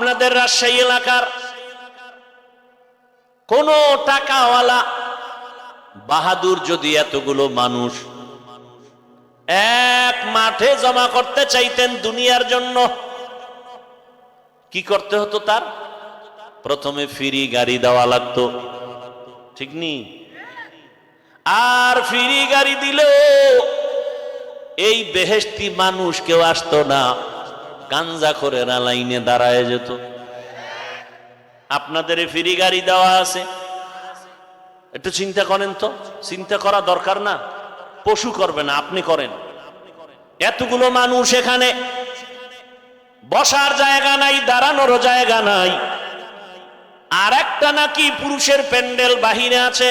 আপনাদের রাজশাহী এলাকার কোন টাকাওয়ালা বাহাদুর যদি এতগুলো মানুষ এক মাঠে জমা করতে চাইতেন দুনিয়ার জন্য, কি করতে হতো? তার প্রথমে ফ্রি গাড়ি দেওয়া লাগতো, ঠিক নি? আর ফ্রি গাড়ি দিলেও এই বেহেশতি মানুষ কেউ আসতো না, গাঞ্জাখোরেরা লাইনে দাঁড়ায় যেত। আপনাদের ফ্রি গাড়ি দেওয়া আছে, একটু চিন্তা করেন তো। চিন্তা করা দরকার না? পশু করবে না, আপনি করেন। এতগুলো মানুষ এখানে, বসার জায়গা নাই, দাঁড়ানোর জায়গা নাই। আর একটা নাকি পুরুষের প্যান্ডেল বাহিরে আছে,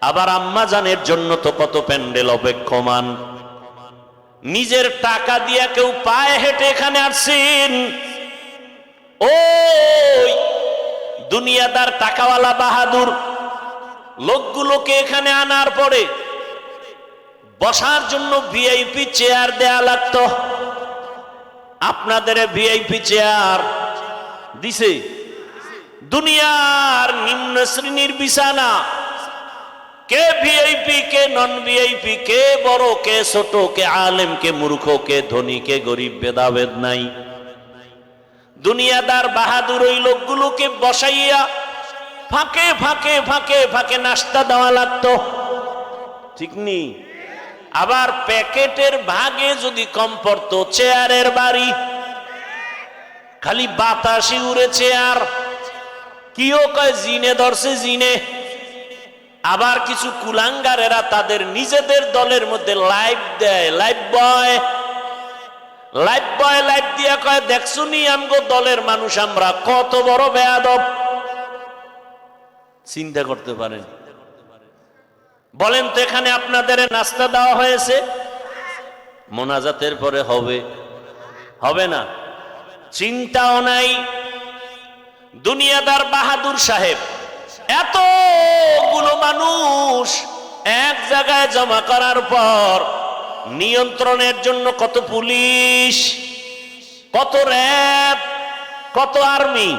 আবার আম্মা জানের জন্য তো কত প্যান্ডেল অপেক্ষমান। নিজের টাকা দিয়ে কেউ পায়ে হেঁটে এখানে আসছেন। ওই দুনিয়াদার টাকাওয়ালা বাহাদুর লোকগুলোকে এখানে আনার পরে বসার জন্য ভিআইপি চেয়ার দেয়া লাগতো। আপনাদের ভিআইপি চেয়ার দিছে? দুনিয়ার নিম্ন শ্রেণীর বিছানা, কে ভিআইপি কে নন ভিআইপি, কে বড় কে ছোট, কে আলেম কে মূর্খ, কে ধনী কে গরিব, ভেদাভেদ নাই। দুনিয়াদার বাহাদুর ওই লোকগুলোকে বসাইয়া ফাঁকে ফাঁকে ফাঁকে ফাঁকে নাস্তা দেওয়া লাগতো, ঠিক নি? আবার প্যাকেটের ভাগে যদি কম পড়তো, চেয়ারের বাড়ি, খালি বাতাসি উড়ে চেয়ার। কিও কয় জিনে ধরছে জিনে। আবার কিছু কুলাঙ্গারেরা তাদের নিজেদের দলের মধ্যে লাইভ দেয়, লাইভ বয় লাইভ দিয়া কয়, দেখছুনি আমগো দলের মানুষ আমরা কত বড় বেয়াদব। চিন্তা করতে পারেন? বলেন তো, এখানে আপনাদের নাস্তা দেওয়া হয়েছে? মোনাজাতের পরে হবে? হবে না? চিন্তাও নাই। দুনিয়াদার বাহাদুর সাহেব এতগুলো মানুষ এক জায়গায় জমা করার পর নিয়ন্ত্রণের জন্য কত পুলিশ, কত র্যাব, কত আর্মি,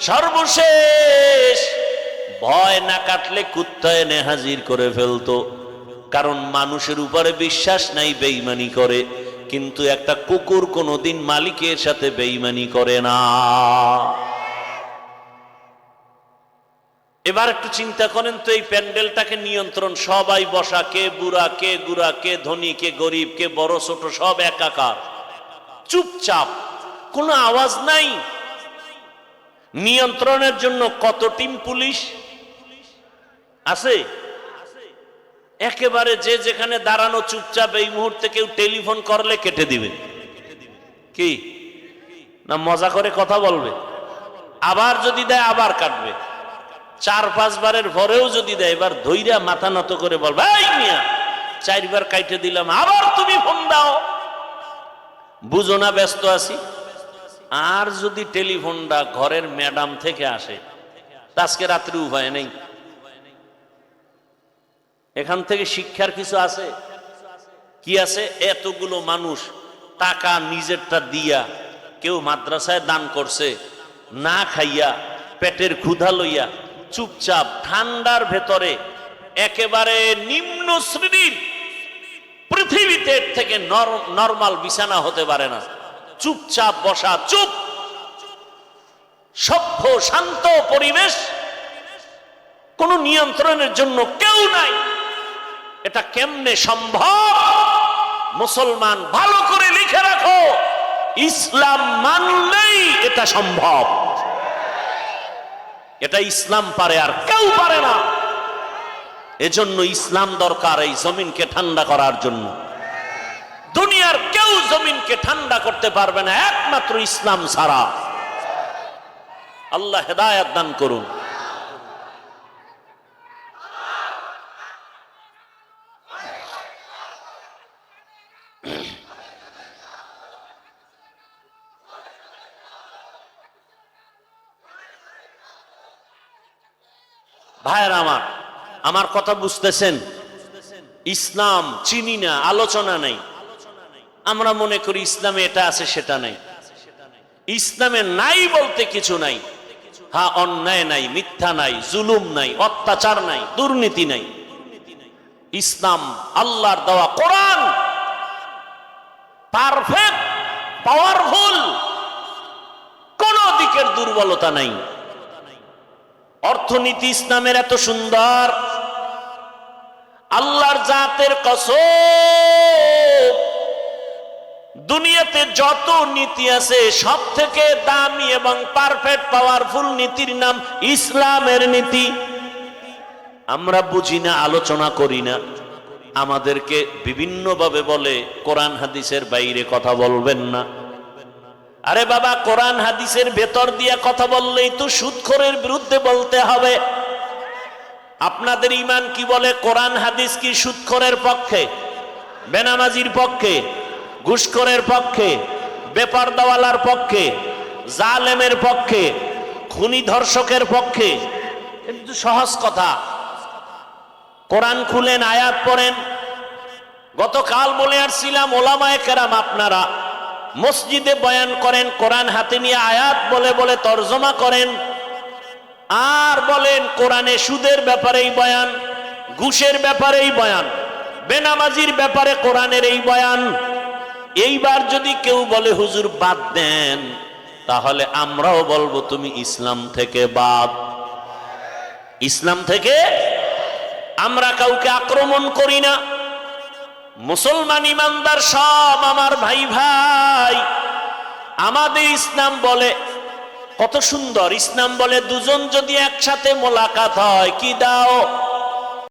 সর্বশেষ ভয় না কাটলে কুত্তা এনে হাজির করে ফেলতো। কারণ মানুষের উপরে বিশ্বাস নাই, বেঈমানি করে। কিন্তু একটা কুকুর কোনোদিন মালিকের সাথে বেঈমানি করে না। এবার একটু চিন্তা করেন তো, এই প্যান্ডেলটাকে নিয়ন্ত্রণ, সবাই বসা, কে বুড়া কে গুড়া, কে ধনী কে গরিব, কে বড় ছোট, সব একাকার, চুপচাপ, কোনো আওয়াজ নাই। নিয়ন্ত্রণের জন্য কত টিম পুলিশ আছে? একেবারে যে যেখানে দাঁড়ানো চুপচাপ। এই মুহূর্তে কেউ টেলিফোন করলে কেটে দিবে, কি না মজা করে কথা বলবে? আবার যদি দেয় আবার কাটবে। 4-5 বারের পরেও যদি দেয়, এবার ধৈর্য মাথা নত করে বলবে, এই মিয়া 4 বার কাইটে দিলাম, আবার তুমি ফোন দাও, বুঝো না ব্যস্ত আছি। আর যদি টেলিফোনটা ঘরের ম্যাডাম থেকে আসে, আজকে রাত্রি উপায় নেই। এখান থেকে শিক্ষার কিছু আছে? কি আছে? এতগুলো মানুষ টাকা নিজেরটা দিয়া, কেউ মাদ্রাসায় দান করছে, না খাইয়া পেটের ক্ষুধা লইয়া চুপচাপ ঠান্ডার ভেতরে, একেবারে নিম্ন শ্রেণীর, পৃথিবীতে থেকে নরমাল বিছানা হতে পারে না, চুপচাপ বসা, চুপ, সভ্য শান্ত পরিবেশ, কোন নিয়ন্ত্রণের জন্য কেউ নাই। এটা কেমনে সম্ভব? মুসলমান ভালো করে লিখে রাখো, ইসলাম মানলেই এটা সম্ভব। এটা ইসলাম পারে, আর কেউ পারে না। এজন্য ইসলাম দরকার এই জমিনকে ঠান্ডা করার জন্য। দুনিয়ার কেউ জমিনকে ঠান্ডা করতে পারবে না একমাত্র ইসলাম ছাড়া। আল্লাহ হেদায়েত দান করুন। ভাইয়ের আমার কথা বুঝতেছেন? ইসলাম চিনি না, আলোচনা নাই। আমরা মনে করি ইসলামে এটা আছে সেটা নাই। ইসলামে নাই বলতে কিছু নাই। হ্যাঁ, অন্যায় নাই, মিথ্যা নাই, জুলুম নাই, অত্যাচার নাই, দুর্নীতি নাই। ইসলাম আল্লাহর দেওয়া কোরআন পারফেক্ট, পাওয়ারফুল, কোন দিকের দুর্বলতা নাই। অর্থনীতি ইসলামের এত সুন্দর, আল্লাহর জাতের কসম, দুনিয়াতে যত নীতি আছে সব থেকে দামি এবং পারফেক্ট পাওয়ারফুল নীতির নাম ইসলামের নীতি। আমরা বুঝি না, আলোচনা করি না। আমাদেরকে বিভিন্নভাবে বলে কোরআন হাদিসের বাইরে কথা বলবেন না। আরে বাবা, কোরআন হাদিসের ভেতর দিয়ে কথা বললেই তো সুদখোরের বিরুদ্ধে বলতে হবে। আপনাদের ঈমান কি বলে? কোরআন হাদিস কি সুদখোরের পক্ষে, বেনামাজির পক্ষে, ঘুষখোরের পক্ষে, বেপরদাওয়ালার পক্ষে, জালেমের পক্ষে, খুনি ধর্ষকের পক্ষে? কিন্তু সহজ কথা। কোরআন খুলেন, আয়াত পড়েন। গতকাল বলে আসছিলাম, ওলামায়ে কেরাম আপনারা মসজিদে বয়ান করেন, কোরআন হাতে নিয়ে আয়াত বলে বলে তরজমা করেন, আর বলেন কোরআনে সুদের ব্যাপারেই বয়ান, ঘুষের ব্যাপারেই বয়ান, বেনামাজির ব্যাপারে কোরআনের এই বয়ান। এইবার যদি কেউ বলে হুজুর বাদ দেন, তাহলে আমরাও বলবো তুমি ইসলাম থেকে বাদ। ইসলাম থেকে আমরা কাউকে আক্রমণ করি না। মুসলমান ইমানদার সব আমার ভাই ভাই। আমাদের ইসলাম বলে, কত সুন্দর ইসলাম বলে, দুজন যদি একসাথে মোলাকাত হয়, কি দাও?